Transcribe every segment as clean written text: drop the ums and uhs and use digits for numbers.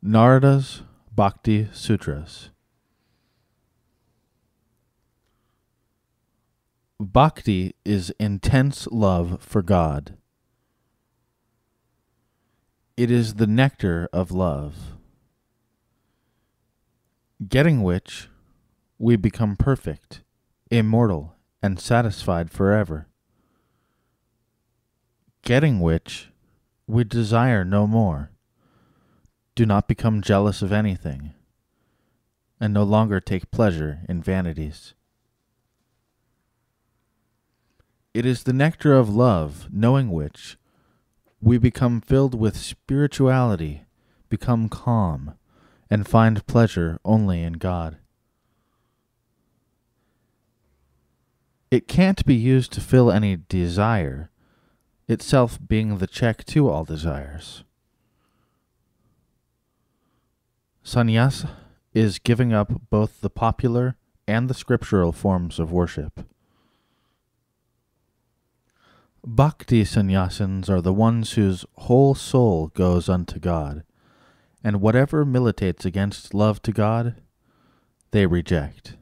Narada's Bhakti Sutras. Bhakti is intense love for God. It is the nectar of love, getting which we become perfect, immortal, and satisfied forever, getting which we desire no more, do not become jealous of anything, and no longer take pleasure in vanities. It is the nectar of love, knowing which we become filled with spirituality, become calm, and find pleasure only in God. It can't be used to fill any desire, itself being the check to all desires. Sannyasa is giving up both the popular and the scriptural forms of worship. Bhakti sannyasins are the ones whose whole soul goes unto God, and whatever militates against love to God, they reject.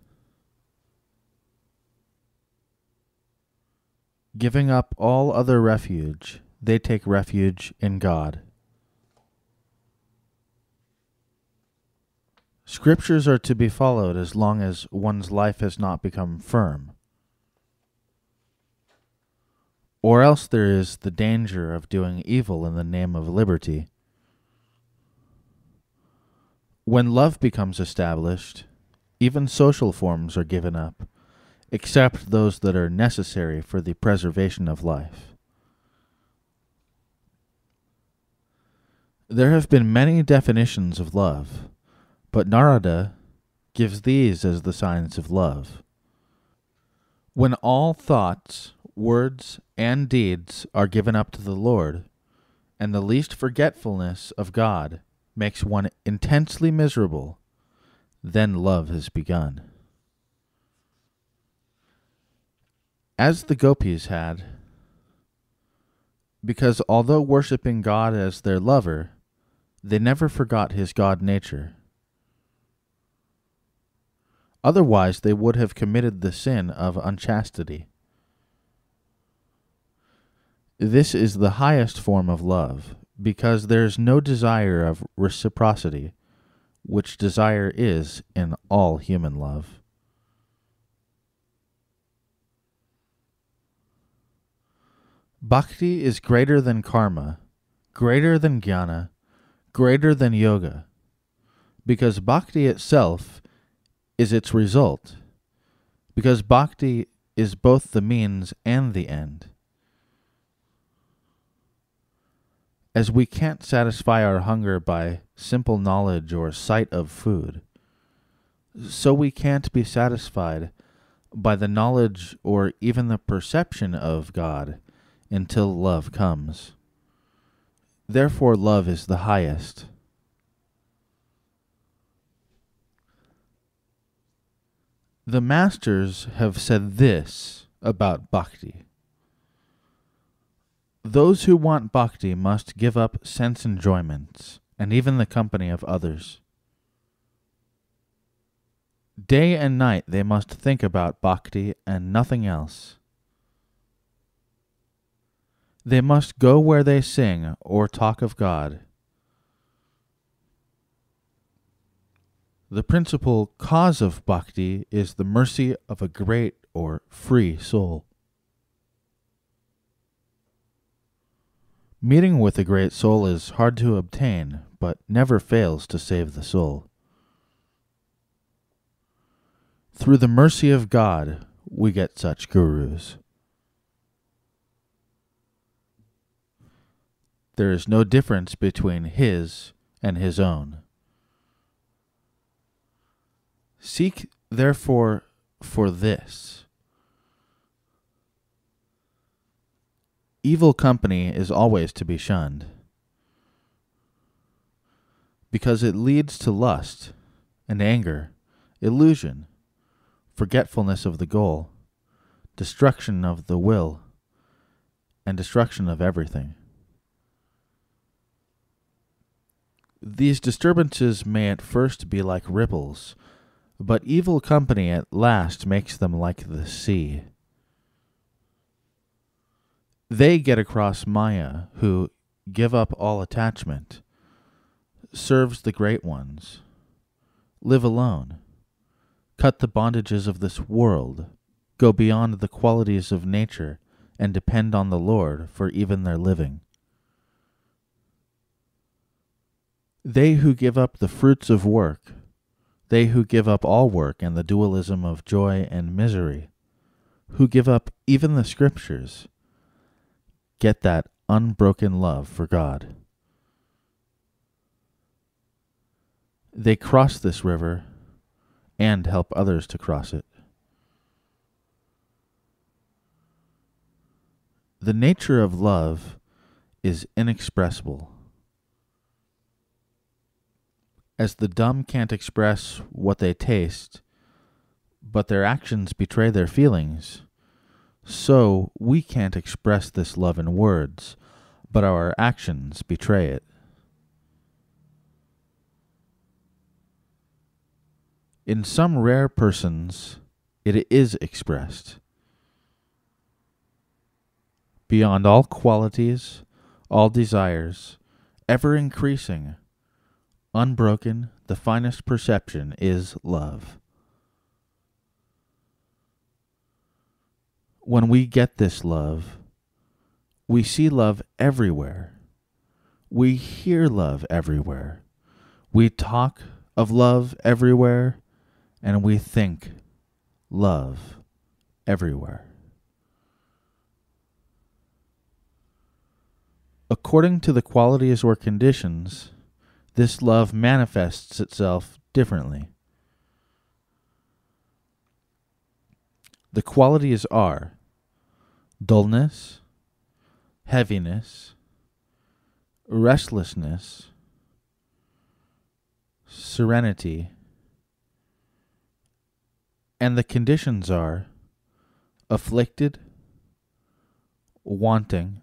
Giving up all other refuge, they take refuge in God. Scriptures are to be followed as long as one's life has not become firm, or else there is the danger of doing evil in the name of liberty. When love becomes established, even social forms are given up, except those that are necessary for the preservation of life. There have been many definitions of love, but Narada gives these as the signs of love. When all thoughts, words, and deeds are given up to the Lord, and the least forgetfulness of God makes one intensely miserable, then love has begun. As the gopis had, because although worshipping God as their lover, they never forgot his God nature. Otherwise they would have committed the sin of unchastity. This is the highest form of love, because there is no desire of reciprocity, which desire is in all human love. Bhakti is greater than karma, greater than jnana, greater than yoga, because bhakti itself is its result, because bhakti is both the means and the end. As we can't satisfy our hunger by simple knowledge or sight of food, so we can't be satisfied by the knowledge or even the perception of God until love comes. Therefore, love is the highest. The masters have said this about bhakti. Those who want bhakti must give up sense enjoyments and even the company of others. Day and night they must think about bhakti and nothing else. They must go where they sing or talk of God. The principal cause of bhakti is the mercy of a great or free soul. Meeting with a great soul is hard to obtain, but never fails to save the soul. Through the mercy of God, we get such gurus. There is no difference between his and his own. Seek, therefore, for this. Evil company is always to be shunned, because it leads to lust and anger, illusion, forgetfulness of the goal, destruction of the will, and destruction of everything. These disturbances may at first be like ripples, but evil company at last makes them like the sea. They get across Maya, who give up all attachment, serves the great ones, live alone, cut the bondages of this world, go beyond the qualities of nature, and depend on the Lord for even their living. They who give up the fruits of work, they who give up all work and the dualism of joy and misery, who give up even the scriptures, get that unbroken love for God. They cross this river and help others to cross it. The nature of love is inexpressible. As the dumb can't express what they taste, but their actions betray their feelings, so we can't express this love in words, but our actions betray it. In some rare persons, it is expressed. Beyond all qualities, all desires, ever increasing, unbroken, the finest perception is love. When we get this love, we see love everywhere. We hear love everywhere. We talk of love everywhere, and we think love everywhere. According to the qualities or conditions, this love manifests itself differently. The qualities are dullness, heaviness, restlessness, serenity, and the conditions are afflicted, wanting,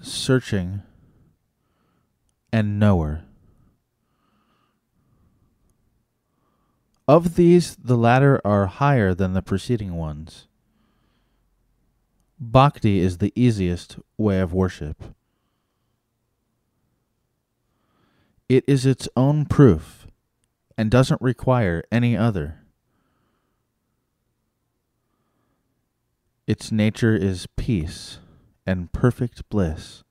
searching, and knower. Of these, the latter are higher than the preceding ones. Bhakti is the easiest way of worship. It is its own proof and doesn't require any other. Its nature is peace and perfect bliss.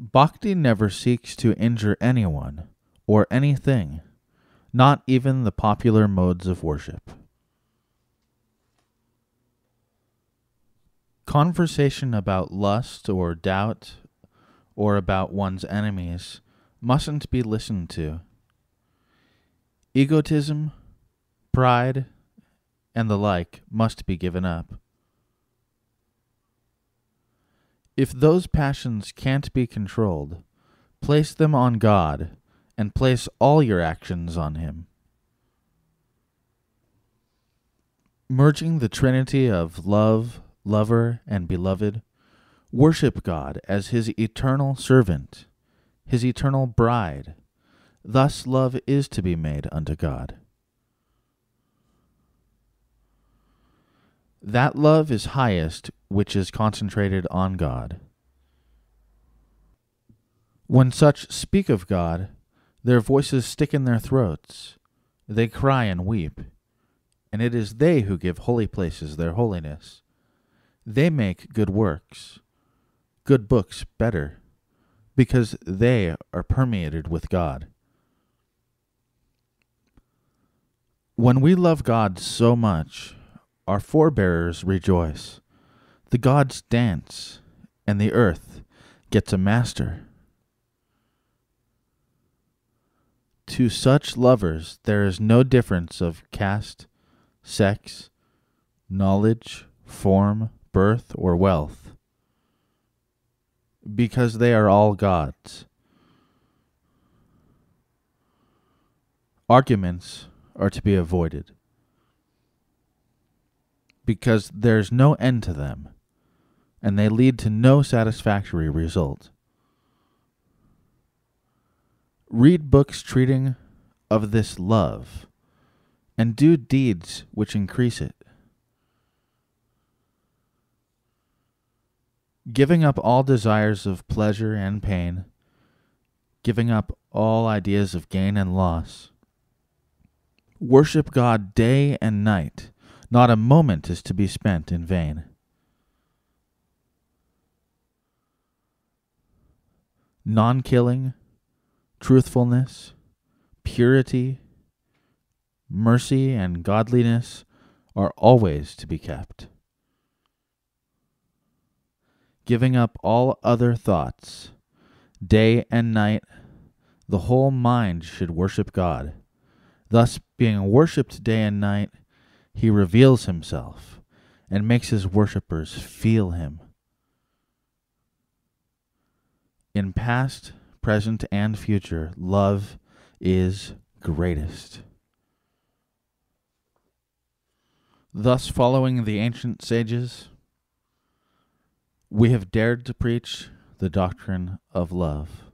Bhakti never seeks to injure anyone or anything, not even the popular modes of worship. Conversation about lust or doubt or about one's enemies mustn't be listened to. Egotism, pride, and the like must be given up. If those passions can't be controlled, place them on God and place all your actions on Him. Merging the trinity of love, lover, and beloved, worship God as His eternal servant, His eternal bride. Thus love is to be made unto God. That love is highest which is concentrated on God. When such speak of God, their voices stick in their throats, they cry and weep, and it is they who give holy places their holiness. They make good works, good books better, because they are permeated with God. When we love God so much, our forebears rejoice, the gods dance, and the earth gets a master. To such lovers there is no difference of caste, sex, knowledge, form, birth, or wealth, because they are all gods. Arguments are to be avoided, because there's no end to them. and they lead to no satisfactory result. Read books treating of this love, and do deeds which increase it. Giving up all desires of pleasure and pain, giving up all ideas of gain and loss. Worship God day and night. Not a moment is to be spent in vain. Non-killing, truthfulness, purity, mercy, and godliness are always to be kept. Giving up all other thoughts, day and night, the whole mind should worship God. Thus, being worshipped day and night, he reveals himself and makes his worshippers feel him. In past, present, and future, love is greatest. Thus, following the ancient sages, we have dared to preach the doctrine of love.